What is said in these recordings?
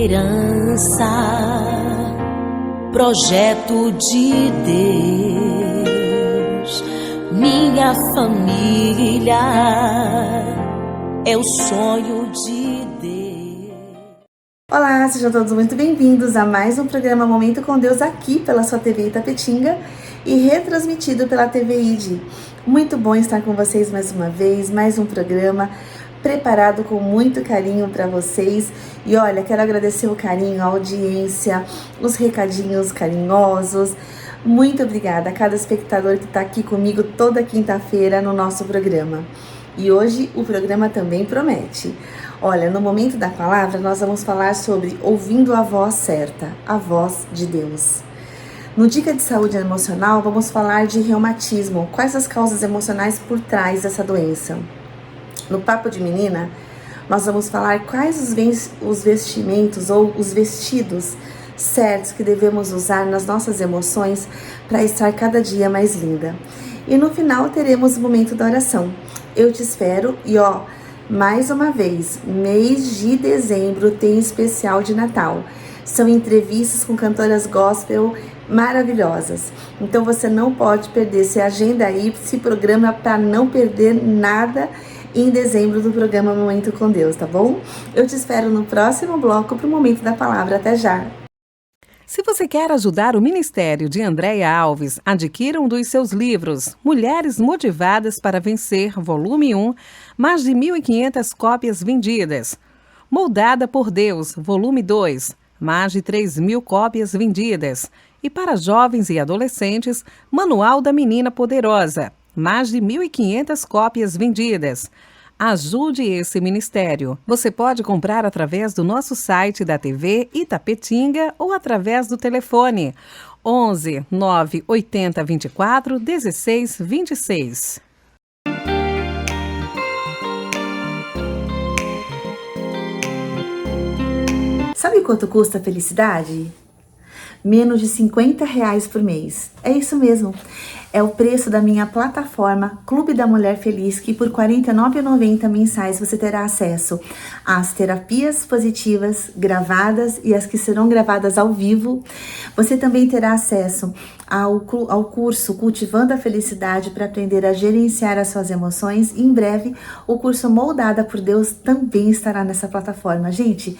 herança, projeto de Deus. Minha família é o sonho de Deus. Olá, sejam todos muito bem-vindos a mais um programa Momento com Deus aqui pela sua TV Itapetinga e retransmitido pela TV ID. Muito bom estar com vocês mais uma vez, mais um programa preparado com muito carinho para vocês. E olha, quero agradecer o carinho, a audiência, os recadinhos carinhosos. Muito obrigada a cada espectador que está aqui comigo toda quinta-feira no nosso programa. E hoje o programa também promete. Olha, no momento da palavra nós vamos falar sobre ouvindo a voz certa, a voz de Deus. No Dica de Saúde Emocional vamos falar de reumatismo, quais as causas emocionais por trás dessa doença. No Papo de Menina, nós vamos falar quais os vestimentos ou os vestidos certos que devemos usar nas nossas emoções para estar cada dia mais linda. E no final teremos o momento da oração. Eu te espero e mais uma vez, mês de dezembro tem especial de Natal. São entrevistas com cantoras gospel maravilhosas. Então você não pode perder, se agenda aí, se programa para não perder nada em dezembro do programa Momento com Deus, tá bom? Eu te espero no próximo bloco para o Momento da Palavra. Até já! Se você quer ajudar o Ministério de Andréia Alves, adquira um dos seus livros, Mulheres Motivadas para Vencer, volume 1, mais de 1.500 cópias vendidas. Moldada por Deus, volume 2, mais de 3.000 cópias vendidas. E para jovens e adolescentes, Manual da Menina Poderosa, mais de 1.500 cópias vendidas. Ajude esse ministério. Você pode comprar através do nosso site da TV Itapetinga ou através do telefone 11 980 24 16 26. Sabe quanto custa a felicidade? Menos de R$50 por mês. É isso mesmo. É o preço da minha plataforma Clube da Mulher Feliz, que por R$ 49,90 mensais você terá acesso às terapias positivas gravadas e as que serão gravadas ao vivo. Você também terá acesso ao curso Cultivando a Felicidade para aprender a gerenciar as suas emoções. E em breve, o curso Moldada por Deus também estará nessa plataforma. Gente,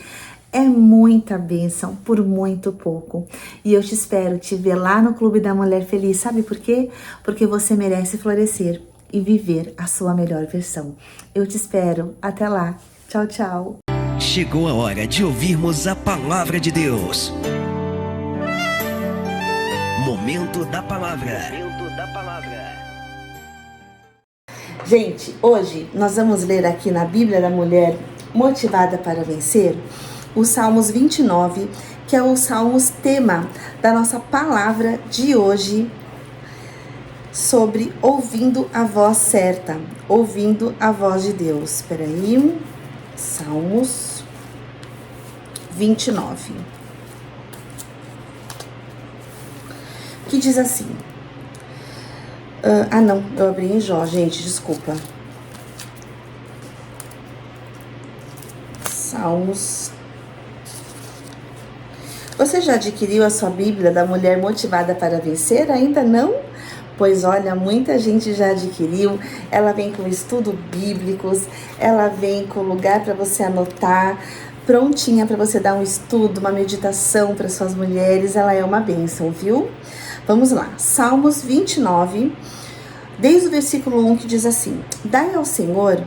é muita bênção por muito pouco. E eu te espero te ver lá no Clube da Mulher Feliz. Sabe por quê? Porque você merece florescer e viver a sua melhor versão. Eu te espero. Até lá. Tchau, tchau. Chegou a hora de ouvirmos a palavra de Deus. Momento da palavra. Momento da palavra. Gente, hoje nós vamos ler aqui na Bíblia da Mulher Motivada para Vencer o Salmos 29, que é o Salmos tema da nossa palavra de hoje, sobre ouvindo a voz certa, ouvindo a voz de Deus. Espera aí, Salmos 29, que diz assim, eu abri em Jó, gente, desculpa. Salmos. Você já adquiriu a sua Bíblia da Mulher Motivada para Vencer? Ainda não? Pois olha, muita gente já adquiriu. Ela vem com estudos bíblicos, ela vem com lugar para você anotar, prontinha para você dar um estudo, uma meditação para suas mulheres. Ela é uma bênção, viu? Vamos lá, Salmos 29, desde o versículo 1, que diz assim: Dai ao Senhor,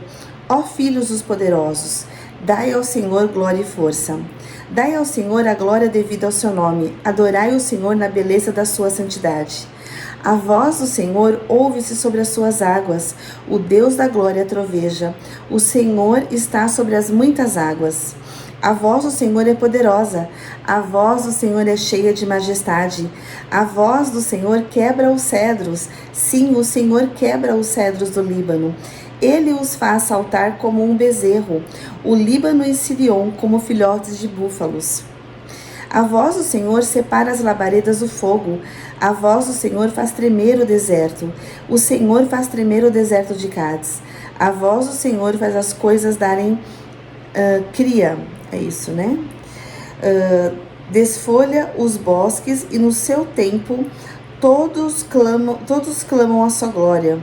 ó filhos dos poderosos, dai ao Senhor glória e força. Dai ao Senhor a glória devida ao seu nome. Adorai o Senhor na beleza da sua santidade. A voz do Senhor ouve-se sobre as suas águas. O Deus da glória troveja. O Senhor está sobre as muitas águas. A voz do Senhor é poderosa. A voz do Senhor é cheia de majestade. A voz do Senhor quebra os cedros. Sim, o Senhor quebra os cedros do Líbano. Ele os faz saltar como um bezerro, o Líbano e Sirion como filhotes de búfalos. A voz do Senhor separa as labaredas do fogo. A voz do Senhor faz tremer o deserto. O Senhor faz tremer o deserto de Cádiz. A voz do Senhor faz as coisas darem cria. É isso, né? desfolha os bosques e no seu tempo todos clamam a sua glória.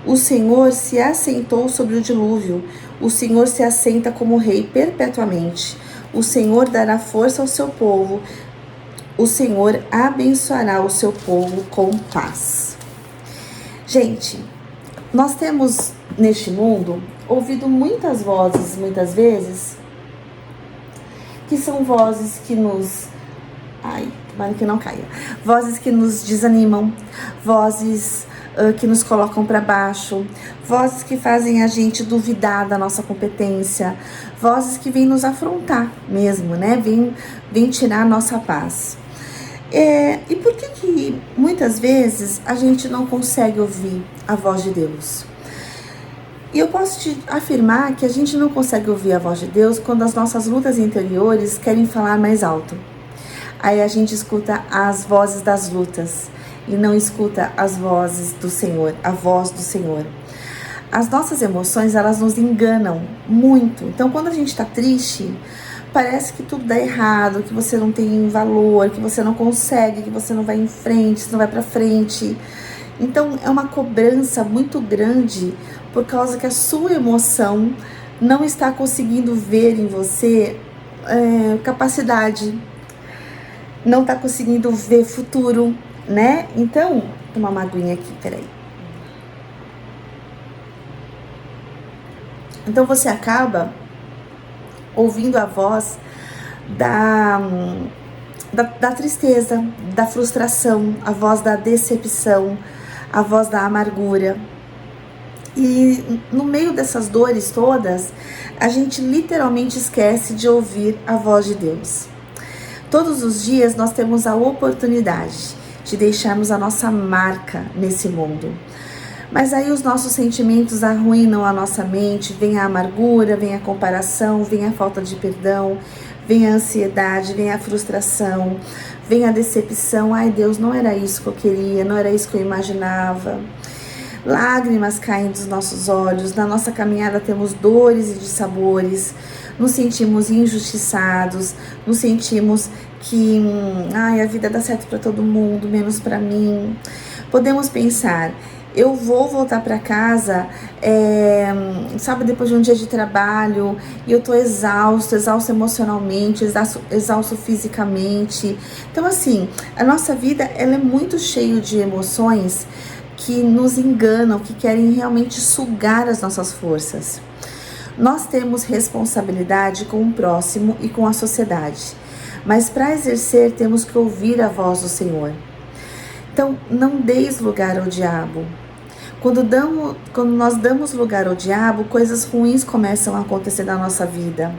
O Senhor se assentou sobre o dilúvio, o Senhor se assenta como rei perpetuamente. O Senhor dará força ao seu povo, o Senhor abençoará o seu povo com paz. Gente, nós temos neste mundo ouvido muitas vozes, muitas vezes, que são vozes que nos... tomara que não caia. Vozes que nos desanimam, vozes que nos colocam para baixo, vozes que fazem a gente duvidar da nossa competência, vozes que vêm nos afrontar mesmo, né? Vêm tirar a nossa paz. E por que muitas vezes a gente não consegue ouvir a voz de Deus? E eu posso te afirmar que a gente não consegue ouvir a voz de Deus quando as nossas lutas interiores querem falar mais alto. Aí a gente escuta as vozes das lutas e não escuta as vozes do Senhor, a voz do Senhor. As nossas emoções, elas nos enganam muito. Então, quando a gente está triste, parece que tudo dá errado, que você não tem valor, que você não consegue, que você não vai em frente, você não vai para frente. Então, é uma cobrança muito grande por causa que a sua emoção não está conseguindo ver em você capacidade, não está conseguindo ver futuro, né? Então, vou tomar uma aguinha aqui, peraí. Então, você acaba ouvindo a voz da tristeza, da frustração, a voz da decepção, a voz da amargura. E no meio dessas dores todas, a gente literalmente esquece de ouvir a voz de Deus. Todos os dias nós temos a oportunidade de deixarmos a nossa marca nesse mundo. Mas aí os nossos sentimentos arruinam a nossa mente, vem a amargura, vem a comparação, vem a falta de perdão, vem a ansiedade, vem a frustração, vem a decepção. Ai, Deus, não era isso que eu queria, não era isso que eu imaginava. Lágrimas caem dos nossos olhos, na nossa caminhada temos dores e dissabores, nos sentimos injustiçados, nos sentimos que a vida dá certo para todo mundo, menos para mim. Podemos pensar, eu vou voltar para casa, sabe, depois de um dia de trabalho, e eu tô exausto emocionalmente, exausto fisicamente. Então, assim, a nossa vida, ela é muito cheia de emoções que nos enganam, que querem realmente sugar as nossas forças. Nós temos responsabilidade com o próximo e com a sociedade, mas para exercer temos que ouvir a voz do Senhor. Então, não deis lugar ao diabo. Quando nós damos lugar ao diabo, coisas ruins começam a acontecer na nossa vida.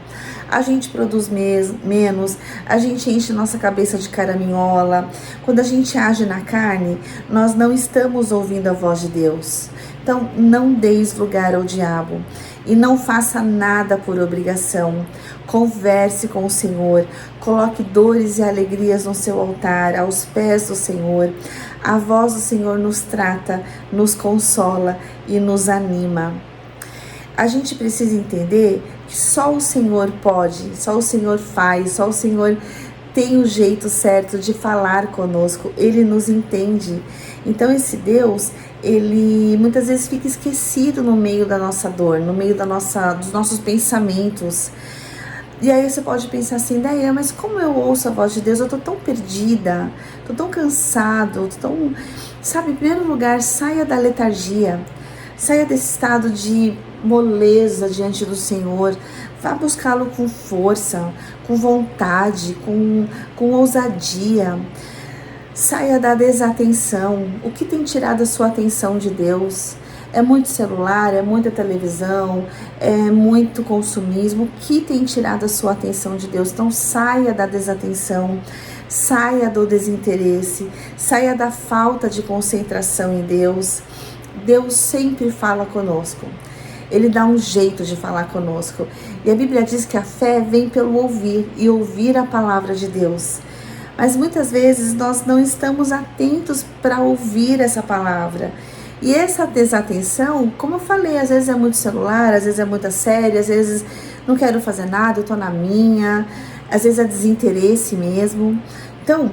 A gente produz menos, a gente enche nossa cabeça de caraminhola. Quando a gente age na carne, nós não estamos ouvindo a voz de Deus. Então, não deis lugar ao diabo e não faça nada por obrigação. Converse com o Senhor, coloque dores e alegrias no seu altar, aos pés do Senhor. A voz do Senhor nos trata, nos consola e nos anima. A gente precisa entender que só o Senhor pode, só o Senhor faz, só o Senhor tem o jeito certo de falar conosco, Ele nos entende. Então esse Deus, Ele muitas vezes fica esquecido no meio da nossa dor, no meio dos nossos pensamentos. E aí você pode pensar assim, Daí, mas como eu ouço a voz de Deus? Eu tô tão perdida, tô tão cansado, tô tão... Sabe, em primeiro lugar, saia da letargia, saia desse estado de moleza diante do Senhor, vá buscá-lo com força, com vontade, com ousadia. Saia da desatenção. O que tem tirado a sua atenção de Deus? É muito celular, é muita televisão, é muito consumismo. O que tem tirado a sua atenção de Deus? Então saia da desatenção, saia do desinteresse, saia da falta de concentração em Deus. Deus sempre fala conosco. Ele dá um jeito de falar conosco. E a Bíblia diz que a fé vem pelo ouvir e ouvir a palavra de Deus. Mas muitas vezes nós não estamos atentos para ouvir essa palavra. E essa desatenção, como eu falei, às vezes é muito celular, às vezes é muita série, às vezes não quero fazer nada, eu tô na minha. às vezes é desinteresse mesmo. Então,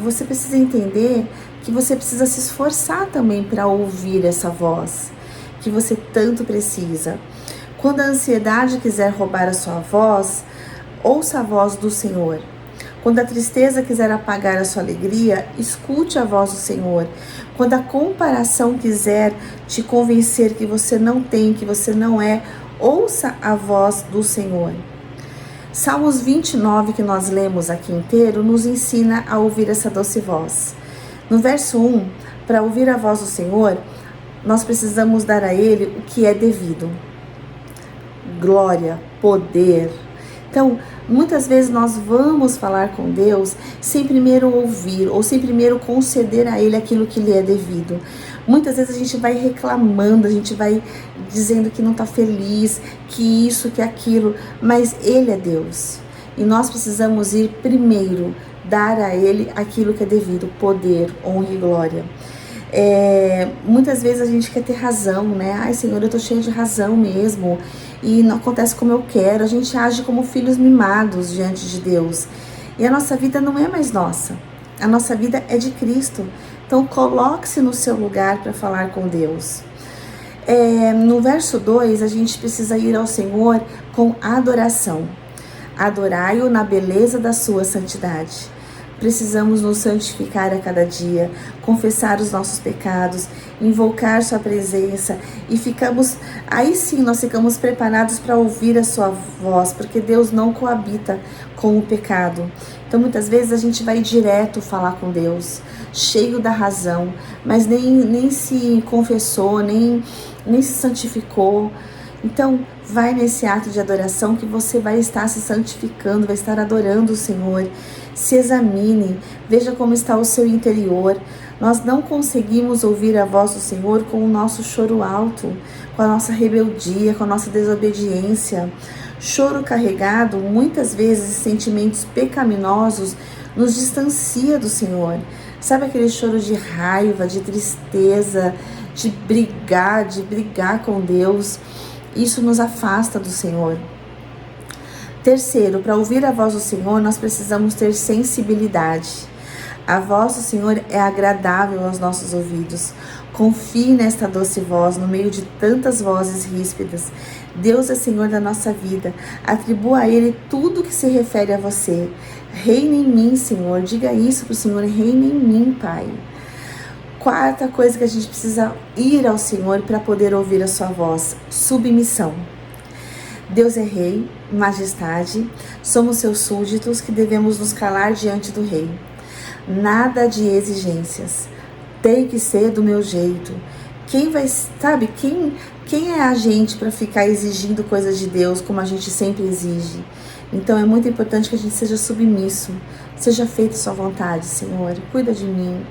você precisa entender que você precisa se esforçar também para ouvir essa voz que você tanto precisa. Quando a ansiedade quiser roubar a sua voz, ouça a voz do Senhor. Quando a tristeza quiser apagar a sua alegria, escute a voz do Senhor. Quando a comparação quiser te convencer que você não tem, que você não é, ouça a voz do Senhor. Salmos 29, que nós lemos aqui inteiro, nos ensina a ouvir essa doce voz. No verso 1, para ouvir a voz do Senhor, nós precisamos dar a Ele o que é devido. Glória, poder. Então, muitas vezes nós vamos falar com Deus sem primeiro ouvir ou sem primeiro conceder a Ele aquilo que lhe é devido. Muitas vezes a gente vai reclamando, a gente vai dizendo que não está feliz, que isso, que aquilo, mas Ele é Deus. E nós precisamos ir primeiro, dar a Ele aquilo que é devido, poder, honra e glória. Muitas vezes a gente quer ter razão, né? Ai, Senhor, eu tô cheio de razão mesmo e não acontece como eu quero. A gente age como filhos mimados diante de Deus e a nossa vida não é mais nossa, a nossa vida é de Cristo. Então coloque-se no seu lugar para falar com Deus. No verso 2, a gente precisa ir ao Senhor com adoração. Adorai-o na beleza da sua santidade. Precisamos nos santificar a cada dia, confessar os nossos pecados, invocar sua presença e aí sim nós ficamos preparados para ouvir a sua voz, porque Deus não coabita com o pecado. Então muitas vezes a gente vai direto falar com Deus, cheio da razão, mas nem se confessou, nem se santificou. Então, vai nesse ato de adoração que você vai estar se santificando, vai estar adorando o Senhor. Se examine, veja como está o seu interior. Nós não conseguimos ouvir a voz do Senhor com o nosso choro alto, com a nossa rebeldia, com a nossa desobediência. Choro carregado, muitas vezes, sentimentos pecaminosos, nos distancia do Senhor. Sabe aquele choro de raiva, de tristeza, de brigar com Deus? Isso nos afasta do Senhor. Terceiro, para ouvir a voz do Senhor, nós precisamos ter sensibilidade. A voz do Senhor é agradável aos nossos ouvidos. Confie nesta doce voz no meio de tantas vozes ríspidas. Deus é Senhor da nossa vida. Atribua a Ele tudo que se refere a você. Reina em mim, Senhor. Diga isso para o Senhor. Reina em mim, Pai. Quarta coisa que a gente precisa ir ao Senhor para poder ouvir a sua voz: submissão. Deus é Rei, Majestade, somos seus súditos que devemos nos calar diante do Rei. Nada de exigências, tem que ser do meu jeito. Quem é a gente para ficar exigindo coisas de Deus como a gente sempre exige? Então é muito importante que a gente seja submisso, seja feita a sua vontade, Senhor, cuida de mim.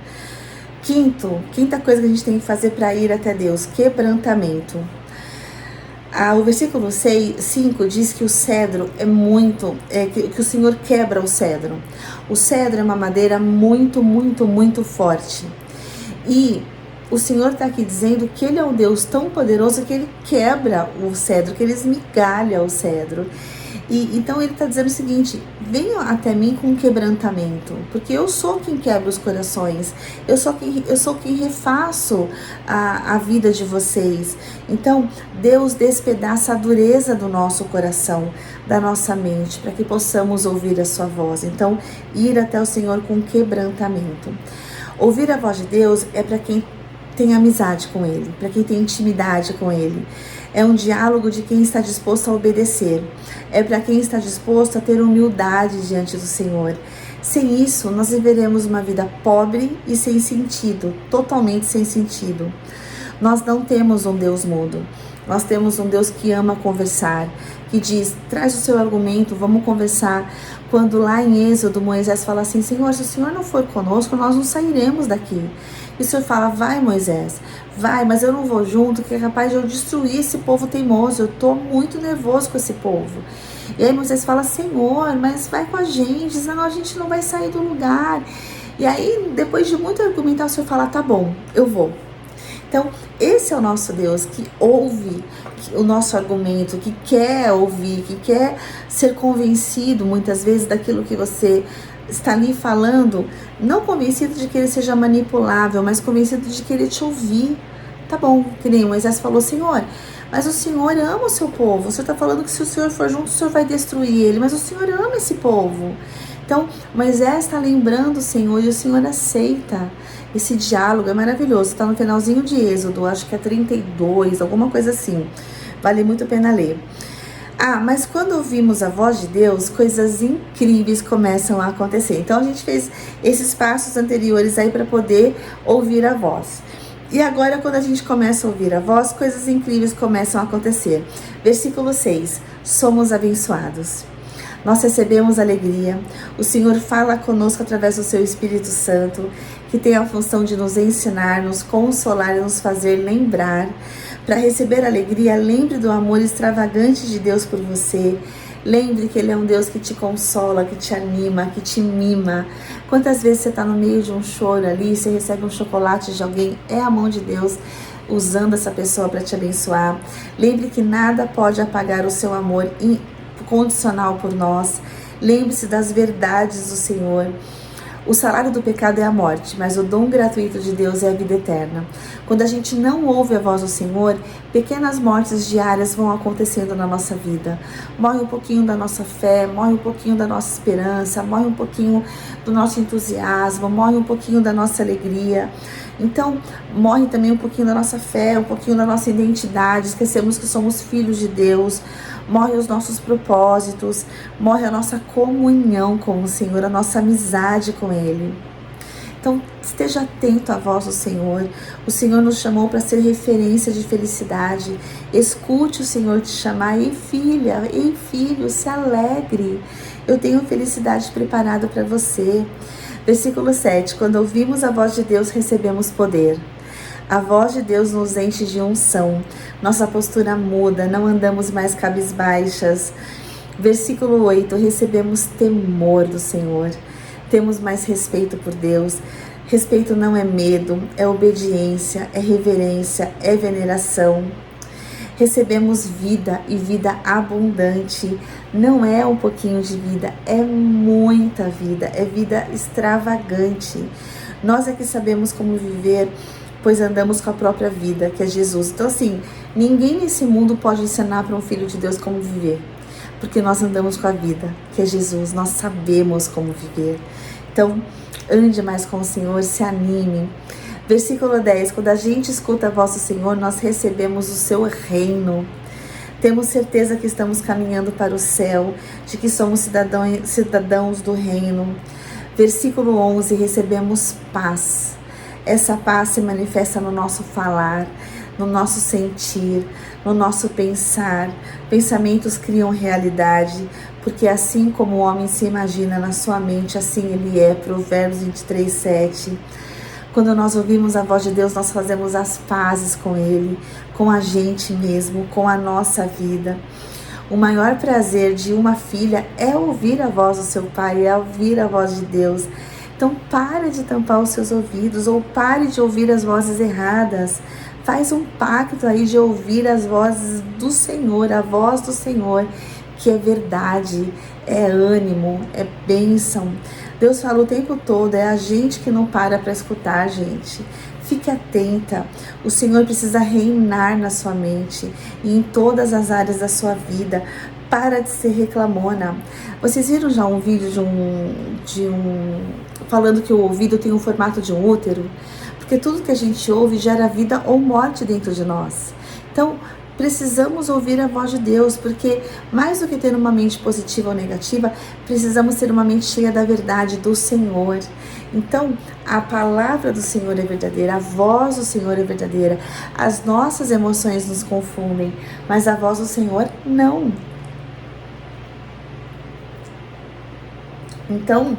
Quinta coisa que a gente tem que fazer para ir até Deus: quebrantamento. O versículo 5 diz que o cedro que o Senhor quebra o cedro. O cedro é uma madeira muito, muito, muito forte. E o Senhor está aqui dizendo que Ele é um Deus tão poderoso que Ele quebra o cedro, que Ele esmigalha o cedro. E então Ele está dizendo o seguinte: venham até mim com quebrantamento, porque eu sou quem quebra os corações, eu sou quem refaço a vida de vocês. Então Deus despedaça a dureza do nosso coração, da nossa mente, para que possamos ouvir a sua voz. Então, ir até o Senhor com quebrantamento. Ouvir a voz de Deus é para quem tem amizade com Ele, para quem tem intimidade com Ele. É um diálogo de quem está disposto a obedecer. É para quem está disposto a ter humildade diante do Senhor. Sem isso, nós viveremos uma vida pobre e sem sentido, totalmente sem sentido. Nós não temos um Deus mudo. Nós temos um Deus que ama conversar, que diz: traz o seu argumento, vamos conversar. Quando lá em Êxodo, Moisés fala assim: Senhor, se o Senhor não for conosco, nós não sairemos daqui. E o Senhor fala: vai, Moisés, vai, mas eu não vou junto, que é capaz de eu destruir esse povo teimoso. Eu estou muito nervoso com esse povo. E aí Moisés fala: Senhor, mas vai com a gente, senão a gente não vai sair do lugar. E aí, depois de muito argumentar, o Senhor fala: tá bom, eu vou. Então, esse é o nosso Deus que ouve o nosso argumento, que quer ouvir, que quer ser convencido muitas vezes daquilo que você está ali falando, não convencido de que ele seja manipulável, mas convencido de que ele te ouvir. Tá bom, que nem Moisés falou: Senhor, mas o Senhor ama o seu povo. O Senhor está falando que se o Senhor for junto, o Senhor vai destruir ele, mas o Senhor ama esse povo. Então, Moisés está lembrando o Senhor e o Senhor aceita. Esse diálogo é maravilhoso, está no finalzinho de Êxodo, acho que é 32, alguma coisa assim. Vale muito a pena ler. Mas quando ouvimos a voz de Deus, coisas incríveis começam a acontecer. Então a gente fez esses passos anteriores aí para poder ouvir a voz. E agora, quando a gente começa a ouvir a voz, coisas incríveis começam a acontecer. Versículo 6. Somos abençoados. Nós recebemos alegria. O Senhor fala conosco através do seu Espírito Santo, que tem a função de nos ensinar, nos consolar e nos fazer lembrar. Para receber alegria, lembre do amor extravagante de Deus por você. Lembre que Ele é um Deus que te consola, que te anima, que te mima. Quantas vezes você está no meio de um choro ali, você recebe um chocolate de alguém, é a mão de Deus usando essa pessoa para te abençoar. Lembre que nada pode apagar o seu amor incondicional por nós. Lembre-se das verdades do Senhor. O salário do pecado é a morte, mas o dom gratuito de Deus é a vida eterna. Quando a gente não ouve a voz do Senhor, pequenas mortes diárias vão acontecendo na nossa vida. Morre um pouquinho da nossa fé, morre um pouquinho da nossa esperança, morre um pouquinho do nosso entusiasmo, morre um pouquinho da nossa alegria. Então, morre também um pouquinho da nossa fé, um pouquinho da nossa identidade, esquecemos que somos filhos de Deus, morre os nossos propósitos, morre a nossa comunhão com o Senhor, a nossa amizade com Ele. Então, esteja atento à voz do Senhor. O Senhor nos chamou para ser referência de felicidade. Escute o Senhor te chamar: ei filha, ei filho, se alegre. Eu tenho felicidade preparada para você. Versículo 7. Quando ouvimos a voz de Deus, recebemos poder. A voz de Deus nos enche de unção. Nossa postura muda, não andamos mais cabisbaixas. Versículo 8. Recebemos temor do Senhor. Temos mais respeito por Deus. Respeito não é medo, é obediência, é reverência, é veneração. Recebemos vida e vida abundante. Não é um pouquinho de vida, é muita vida, é vida extravagante. Nós é que sabemos como viver, pois andamos com a própria vida, que é Jesus. Então assim, ninguém nesse mundo pode ensinar para um filho de Deus como viver, porque nós andamos com a vida, que é Jesus. Nós sabemos como viver. Então, ande mais com o Senhor, se anime. Versículo 10. Quando a gente escuta a voz do Senhor, nós recebemos o seu reino. Temos certeza que estamos caminhando para o céu, de que somos cidadãos do reino. Versículo 11. Recebemos paz. Essa paz se manifesta no nosso falar, no nosso sentir, no nosso pensar. Pensamentos criam realidade, porque assim como o homem se imagina na sua mente, assim ele é. Provérbios 23, 7. Quando nós ouvimos a voz de Deus, nós fazemos as pazes com Ele, com a gente mesmo, com a nossa vida. O maior prazer de uma filha é ouvir a voz do seu pai, é ouvir a voz de Deus. Então pare de tampar os seus ouvidos, ou pare de ouvir as vozes erradas. Faz um pacto aí de ouvir as vozes do Senhor, a voz do Senhor, que é verdade, é ânimo, é bênção. Deus fala o tempo todo, é a gente que não para escutar, gente. Fique atenta. O Senhor precisa reinar na sua mente e em todas as áreas da sua vida. Para de ser reclamona. Vocês viram já um vídeo falando que o ouvido tem o formato de um útero? Porque tudo que a gente ouve gera vida ou morte dentro de nós. Então, precisamos ouvir a voz de Deus, porque mais do que ter uma mente positiva ou negativa, precisamos ter uma mente cheia da verdade do Senhor. Então, a palavra do Senhor é verdadeira, a voz do Senhor é verdadeira. As nossas emoções nos confundem, mas a voz do Senhor não. Então,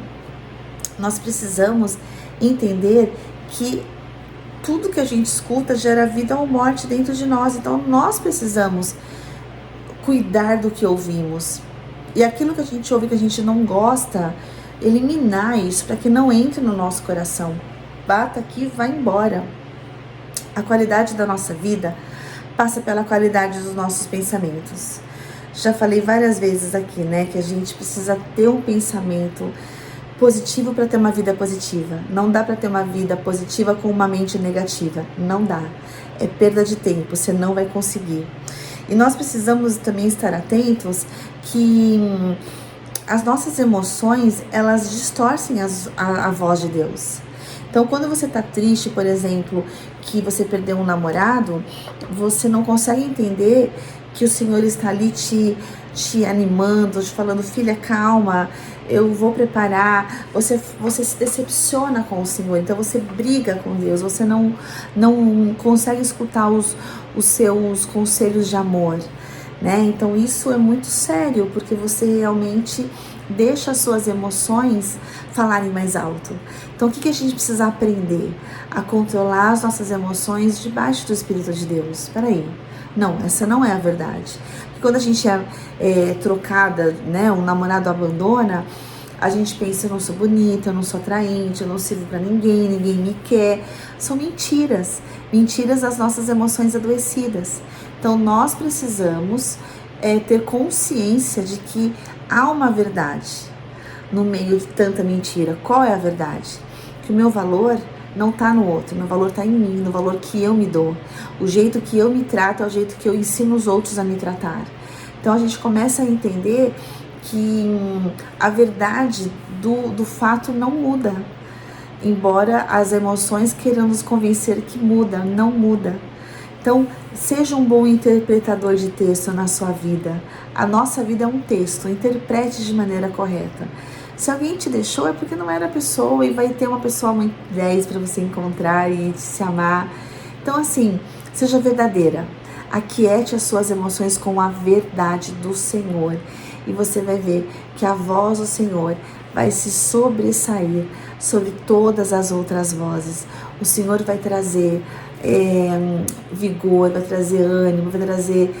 nós precisamos entender que tudo que a gente escuta gera vida ou morte dentro de nós. Então, nós precisamos cuidar do que ouvimos. E aquilo que a gente ouve que a gente não gosta, eliminar isso para que não entre no nosso coração. Bata aqui e vai embora. A qualidade da nossa vida passa pela qualidade dos nossos pensamentos. Já falei várias vezes aqui, né, que a gente precisa ter um pensamento positivo para ter uma vida positiva. Não dá para ter uma vida positiva com uma mente negativa. Não dá. É perda de tempo, você não vai conseguir. E nós precisamos também estar atentos que as nossas emoções, elas distorcem a voz de Deus. Então, quando você está triste, por exemplo, que você perdeu um namorado, você não consegue entender que o Senhor está ali te animando, te falando, filha, calma, eu vou preparar. Você se decepciona com o Senhor, então você briga com Deus, você não consegue escutar os seus conselhos de amor, né? Então isso é muito sério, porque você realmente deixa as suas emoções falarem mais alto. Então o que a gente precisa aprender? A controlar as nossas emoções debaixo do Espírito de Deus. Espera aí, não, essa não é a verdade. Porque quando a gente é trocada, né, um namorado abandona, a gente pensa, eu não sou bonita, eu não sou atraente, eu não sirvo pra ninguém, ninguém me quer. São mentiras, mentiras das nossas emoções adoecidas. Então nós precisamos ter consciência de que há uma verdade no meio de tanta mentira. Qual é a verdade? Que o meu valor não está no outro, meu valor está em mim, no valor que eu me dou. O jeito que eu me trato é o jeito que eu ensino os outros a me tratar. Então a gente começa a entender que a verdade do fato não muda, embora as emoções queiram nos convencer que muda, não muda. Então, seja um bom interpretador de texto na sua vida. A nossa vida é um texto, interprete de maneira correta. Se alguém te deixou é porque não era a pessoa, e vai ter uma pessoa muito 10 para você encontrar e se amar. Então, assim, seja verdadeira. Aquiete as suas emoções com a verdade do Senhor. E você vai ver que a voz do Senhor vai se sobressair sobre todas as outras vozes. O Senhor vai trazer vigor, vai trazer ânimo, vai trazer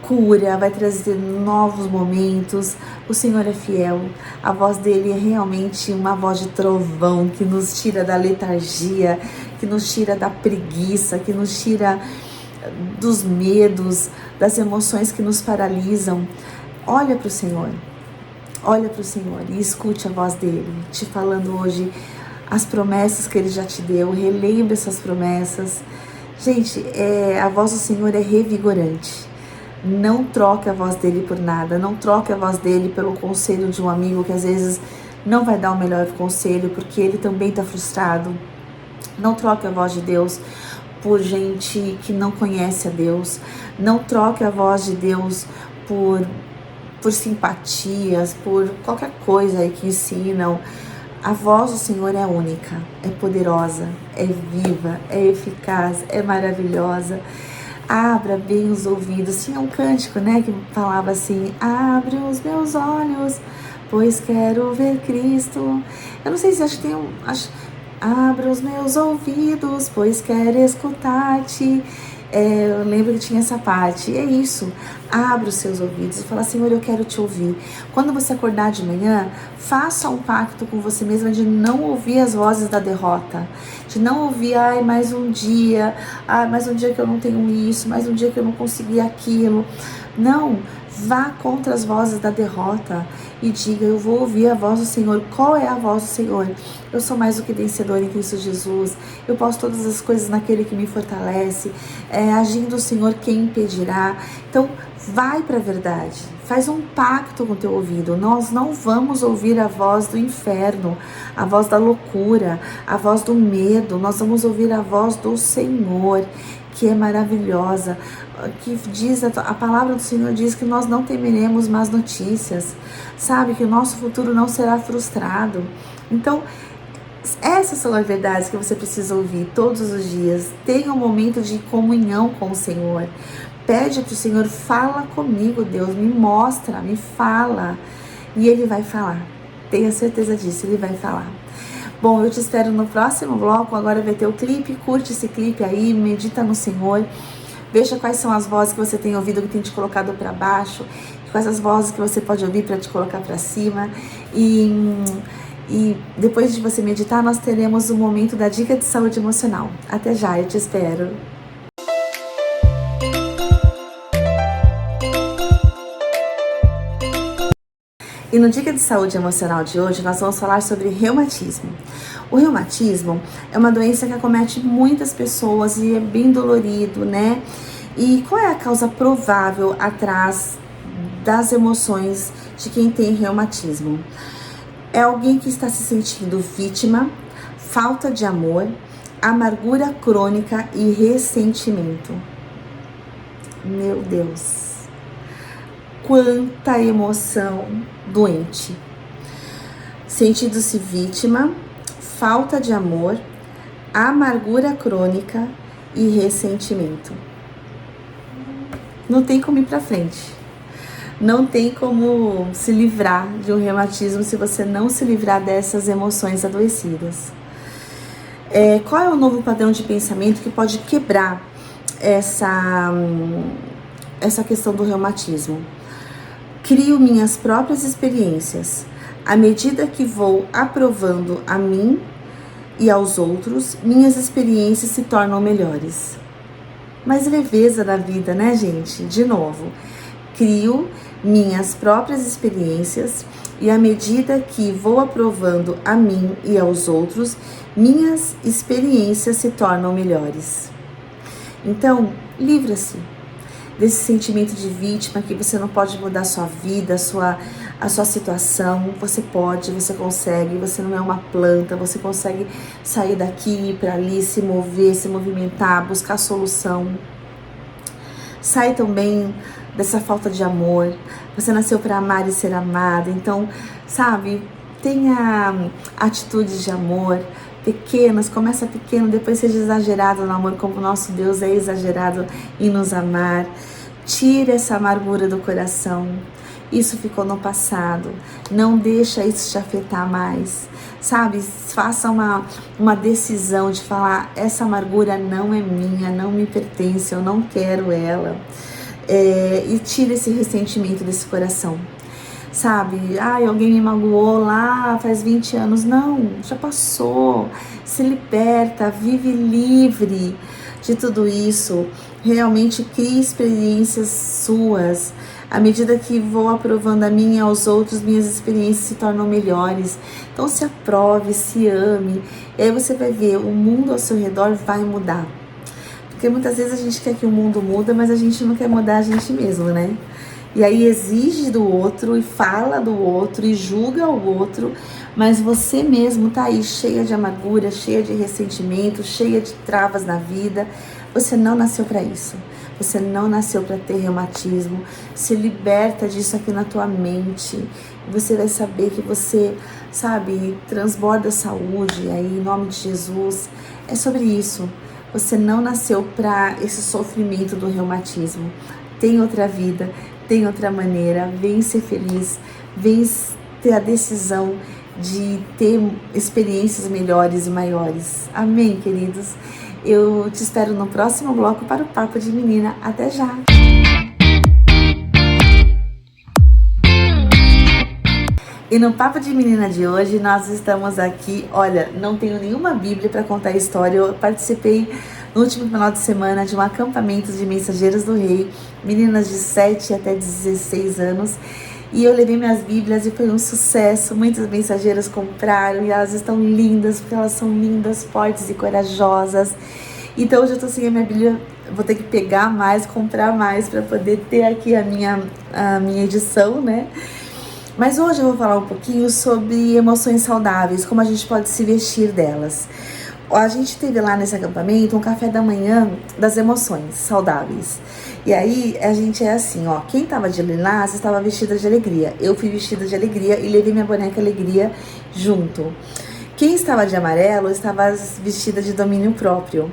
cura, vai trazer novos momentos. O Senhor é fiel. A voz dele é realmente uma voz de trovão que nos tira da letargia, que nos tira da preguiça, que nos tira dos medos, das emoções que nos paralisam. Olha para o Senhor. Olha para o Senhor e escute a voz dele, te falando hoje as promessas que ele já te deu. Relembre essas promessas. Gente, a voz do Senhor é revigorante. Não troque a voz dele por nada. Não troque a voz dele pelo conselho de um amigo que às vezes não vai dar o melhor conselho porque ele também está frustrado. Não troque a voz de Deus por gente que não conhece a Deus. Não troque a voz de Deus por simpatias, por qualquer coisa aí que ensinam. A voz do Senhor é única, é poderosa, é viva, é eficaz, é maravilhosa. Abra bem os ouvidos. Tinha um cântico, né, que falava assim: abre os meus olhos, pois quero ver Cristo. Eu não sei se acho que tem abra os meus ouvidos, pois quero escutar-te. Eu lembro que tinha essa parte. E é isso. Abra os seus ouvidos e fala: Senhor, eu quero te ouvir. Quando você acordar de manhã, faça um pacto com você mesma de não ouvir as vozes da derrota, de não ouvir, mais um dia, mais um dia que eu não tenho isso, mais um dia que eu não consegui aquilo. Não, vá contra as vozes da derrota e diga: eu vou ouvir a voz do Senhor. Qual é a voz do Senhor? Eu sou mais do que vencedor em Cristo Jesus. Eu posso todas as coisas naquele que me fortalece. Agindo o Senhor, quem impedirá? Então, vai para a verdade. Faz um pacto com o teu ouvido. Nós não vamos ouvir a voz do inferno, a voz da loucura, a voz do medo. Nós vamos ouvir a voz do Senhor, que é maravilhosa, que diz, a palavra do Senhor diz que nós não temeremos más notícias, sabe, que o nosso futuro não será frustrado. Então, essas são as verdades que você precisa ouvir todos os dias. Tenha um momento de comunhão com o Senhor. Pede para o Senhor: fala comigo, Deus, me mostra, me fala. E Ele vai falar. Tenha certeza disso, Ele vai falar. Bom, eu te espero no próximo bloco. Agora vai ter o clipe. Curte esse clipe aí, medita no Senhor. Veja quais são as vozes que você tem ouvido que tem te colocado para baixo, quais as vozes que você pode ouvir para te colocar para cima. E depois de você meditar, nós teremos o momento da dica de saúde emocional. Até já, eu te espero. E no Dica de Saúde Emocional de hoje, nós vamos falar sobre reumatismo. O reumatismo é uma doença que acomete muitas pessoas e é bem dolorido, né? E qual é a causa provável atrás das emoções de quem tem reumatismo? É alguém que está se sentindo vítima, falta de amor, amargura crônica e ressentimento. Meu Deus! Quanta emoção doente. Sentindo-se vítima, falta de amor, amargura crônica e ressentimento. Não tem como ir pra frente. Não tem como se livrar de um reumatismo se você não se livrar dessas emoções adoecidas. Qual é o novo padrão de pensamento que pode quebrar essa questão do reumatismo? Crio minhas próprias experiências. À medida que vou aprovando a mim e aos outros, minhas experiências se tornam melhores. Mais leveza na vida, né, gente? De novo, crio minhas próprias experiências e à medida que vou aprovando a mim e aos outros, minhas experiências se tornam melhores. Então, livra-se desse sentimento de vítima, que você não pode mudar a sua vida, a sua situação. Você pode, você consegue, você não é uma planta, você consegue sair daqui, ir para ali, se mover, se movimentar, buscar solução. Sai também dessa falta de amor. Você nasceu para amar e ser amada, então, sabe, tenha atitudes de amor, pequenas, começa pequeno, depois seja exagerado no amor, como o nosso Deus é exagerado em nos amar. Tira essa amargura do coração. Isso ficou no passado. Não deixa isso te afetar mais. Sabe, faça uma decisão de falar, essa amargura não é minha, não me pertence, eu não quero ela. E tira esse ressentimento desse coração. Sabe, alguém me magoou lá faz 20 anos. Não, já passou. Se liberta, vive livre de tudo isso. Realmente crie experiências suas. À medida que vou aprovando a mim e aos outros, minhas experiências se tornam melhores. Então se aprove, se ame. E aí você vai ver, o mundo ao seu redor vai mudar. Porque muitas vezes a gente quer que o mundo muda, mas a gente não quer mudar a gente mesmo, né? E aí exige do outro, e fala do outro, e julga o outro, mas você mesmo tá aí cheia de amargura, cheia de ressentimento, cheia de travas na vida. Você não nasceu para isso. Você não nasceu para ter reumatismo. Se liberta disso aqui na tua mente. Você vai saber que você, sabe, transborda saúde aí em nome de Jesus. É sobre isso. Você não nasceu para esse sofrimento do reumatismo. Tem outra vida. Tem outra maneira, vem ser feliz, vem ter a decisão de ter experiências melhores e maiores. Amém, queridos? Eu te espero no próximo bloco para o Papo de Menina. Até já! E no Papo de Menina de hoje, nós estamos aqui, olha, não tenho nenhuma Bíblia para contar a história, eu participei no último final de semana de um acampamento de mensageiras do rei, meninas de 7 até 16 anos, e eu levei minhas Bíblias e foi um sucesso. Muitas mensageiras compraram e elas estão lindas, porque elas são lindas, fortes e corajosas. Então hoje eu tô sem a minha Bíblia, vou ter que pegar mais, comprar mais para poder ter aqui a minha edição, né? Mas hoje eu vou falar um pouquinho sobre emoções saudáveis, como a gente pode se vestir delas. A gente teve lá nesse acampamento um café da manhã das emoções saudáveis. E aí a gente é assim, ó, quem tava de lilás estava vestida de alegria. Eu fui vestida de alegria e levei minha boneca alegria junto. Quem estava de amarelo estava vestida de domínio próprio.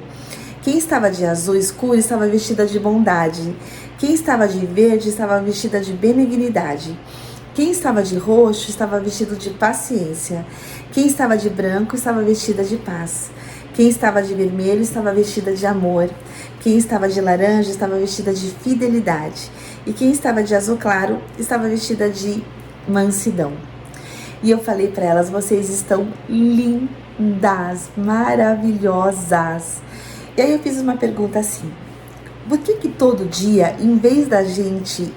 Quem estava de azul escuro estava vestida de bondade. Quem estava de verde estava vestida de benignidade. Quem estava de roxo estava vestido de paciência. Quem estava de branco estava vestida de paz. Quem estava de vermelho estava vestida de amor. Quem estava de laranja estava vestida de fidelidade. E quem estava de azul claro estava vestida de mansidão. E eu falei para elas: vocês estão lindas, maravilhosas. E aí eu fiz uma pergunta assim: por que todo dia, em vez da gente,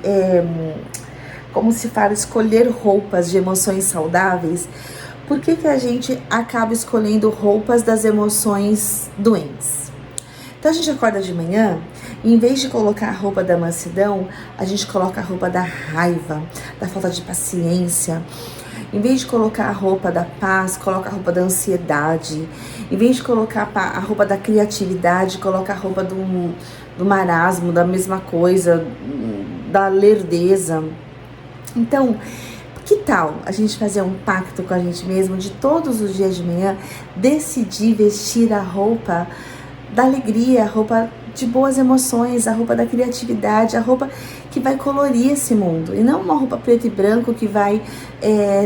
como se fala, escolher roupas de emoções saudáveis, por que a gente acaba escolhendo roupas das emoções doentes? Então a gente acorda de manhã, e em vez de colocar a roupa da mansidão, a gente coloca a roupa da raiva, da falta de paciência. Em vez de colocar a roupa da paz, coloca a roupa da ansiedade. Em vez de colocar a roupa da criatividade, coloca a roupa do marasmo, da mesma coisa, da lerdeza. Então, que tal a gente fazer um pacto com a gente mesmo de todos os dias de manhã decidir vestir a roupa da alegria, a roupa de boas emoções, a roupa da criatividade, a roupa que vai colorir esse mundo, e não uma roupa preto e branco que vai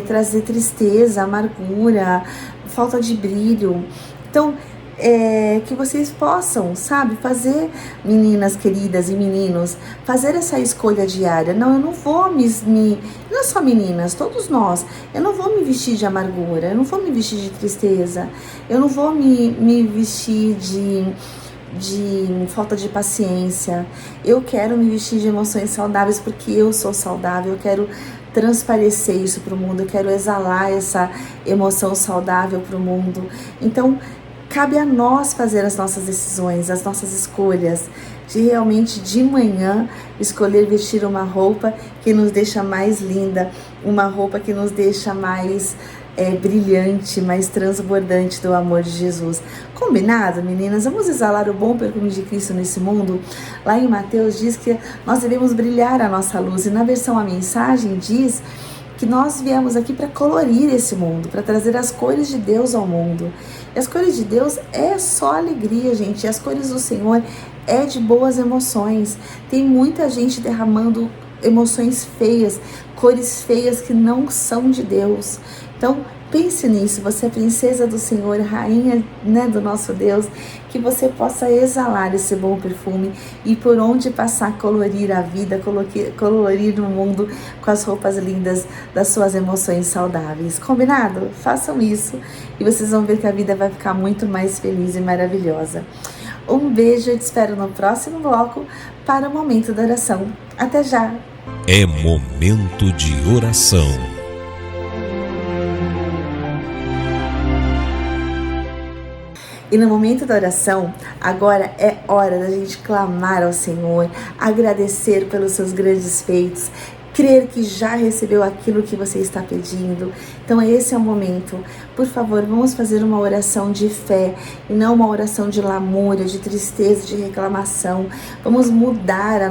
trazer tristeza, amargura, falta de brilho. Então, que vocês possam, sabe, fazer, meninas queridas e meninos, fazer essa escolha diária. Não, eu não vou não é só meninas, todos nós, eu não vou me vestir de amargura, eu não vou me vestir de tristeza, eu não vou me vestir de falta de paciência. Eu quero me vestir de emoções saudáveis porque eu sou saudável, eu quero transparecer isso para o mundo, eu quero exalar essa emoção saudável para o mundo. Então, cabe a nós fazer as nossas decisões, as nossas escolhas, de realmente de manhã escolher vestir uma roupa que nos deixa mais linda, uma roupa que nos deixa mais brilhante, mais transbordante do amor de Jesus. Combinado, meninas? Vamos exalar o bom perfume de Cristo nesse mundo? Lá em Mateus diz que nós devemos brilhar a nossa luz, e na versão A Mensagem diz que nós viemos aqui para colorir esse mundo, para trazer as cores de Deus ao mundo. E as cores de Deus é só alegria, gente. E as cores do Senhor é de boas emoções. Tem muita gente derramando emoções feias, cores feias que não são de Deus. Então, pense nisso, você é princesa do Senhor, rainha, né, do nosso Deus, que você possa exalar esse bom perfume e por onde passar colorir a vida, colorir o mundo com as roupas lindas das suas emoções saudáveis. Combinado? Façam isso e vocês vão ver que a vida vai ficar muito mais feliz e maravilhosa. Um beijo, eu te espero no próximo bloco para o Momento da Oração. Até já! É momento de oração. E no momento da oração, agora é hora da gente clamar ao Senhor, agradecer pelos seus grandes feitos, crer que já recebeu aquilo que você está pedindo. Então esse é o momento. Por favor, vamos fazer uma oração de fé e não uma oração de lamúria, de tristeza, de reclamação. Vamos mudar a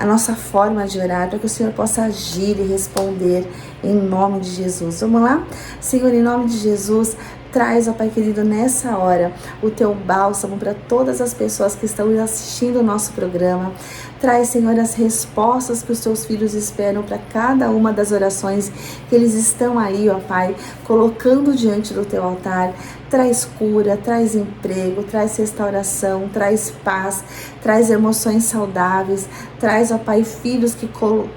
nossa forma de orar para que o Senhor possa agir e responder em nome de Jesus. Vamos lá? Senhor, em nome de Jesus, traz, ó Pai querido, nessa hora o teu bálsamo para todas as pessoas que estão assistindo o nosso programa. Traz, Senhor, as respostas que os teus filhos esperam para cada uma das orações que eles estão aí, ó Pai, colocando diante do teu altar. Traz cura, traz emprego, traz restauração, traz paz, traz emoções saudáveis, traz, ó Pai, filhos que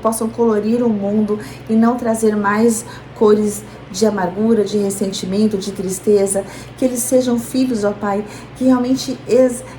possam colorir o mundo e não trazer mais cores de amargura, de ressentimento, de tristeza, que eles sejam filhos, ó Pai, que realmente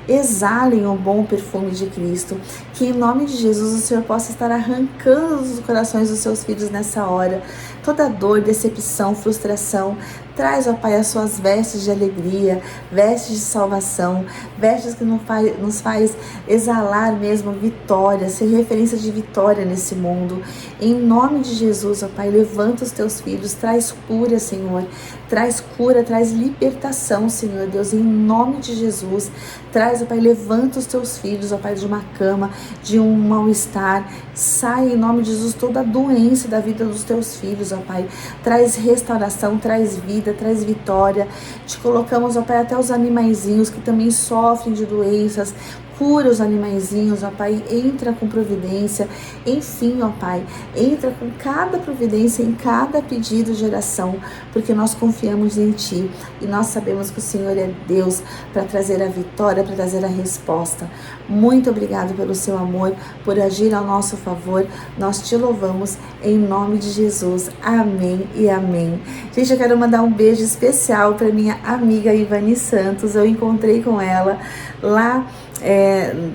exalem o bom perfume de Cristo, que em nome de Jesus o Senhor possa estar arrancando os corações dos seus filhos nessa hora, toda dor, decepção, frustração. Traz, ó Pai, as suas vestes de alegria, vestes de salvação, vestes que nos faz exalar mesmo vitória, ser referência de vitória nesse mundo. Em nome de Jesus, ó Pai, levanta os teus filhos, traz cura, Senhor, traz cura, traz libertação, Senhor Deus, em nome de Jesus. Traz, ó Pai, levanta os teus filhos, ó Pai, de uma cama, de um mal-estar. Sai em nome de Jesus toda a doença da vida dos teus filhos, ó Pai. Traz restauração, traz vida, traz vitória. Te colocamos, ó Pai, até os animaizinhos que também sofrem de doenças. cura os animaizinhos, ó Pai, entra com providência, enfim, ó Pai, entra com cada providência em cada pedido de oração, porque nós confiamos em Ti e nós sabemos que o Senhor é Deus para trazer a vitória, para trazer a resposta. Muito obrigado pelo seu amor, por agir ao nosso favor, nós Te louvamos em nome de Jesus, amém e amém. Gente, eu quero mandar um beijo especial para minha amiga Ivani Santos. Eu encontrei com ela lá,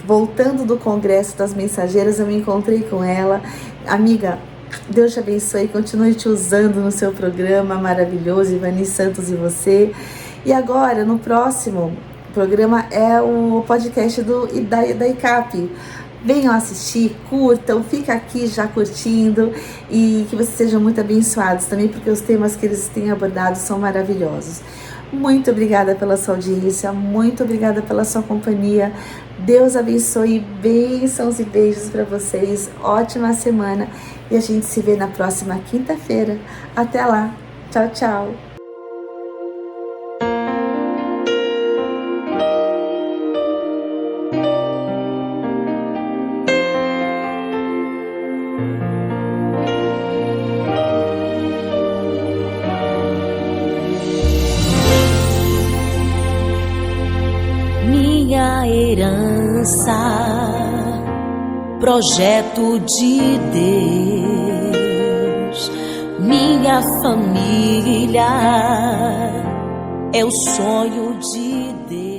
voltando do Congresso das Mensageiras, eu me encontrei com ela. Amiga, Deus te abençoe, continue te usando no seu programa maravilhoso, Ivani Santos e você. E agora, no próximo programa, é o podcast da ICAP. Venham assistir, curtam, fica aqui já curtindo e que vocês sejam muito abençoados também, porque os temas que eles têm abordado são maravilhosos. Muito obrigada pela sua audiência, muito obrigada pela sua companhia. Deus abençoe, bênçãos e beijos para vocês. Ótima semana e a gente se vê na próxima quinta-feira. Até lá. Tchau, tchau. Minha herança, projeto de Deus, minha família é o sonho de Deus.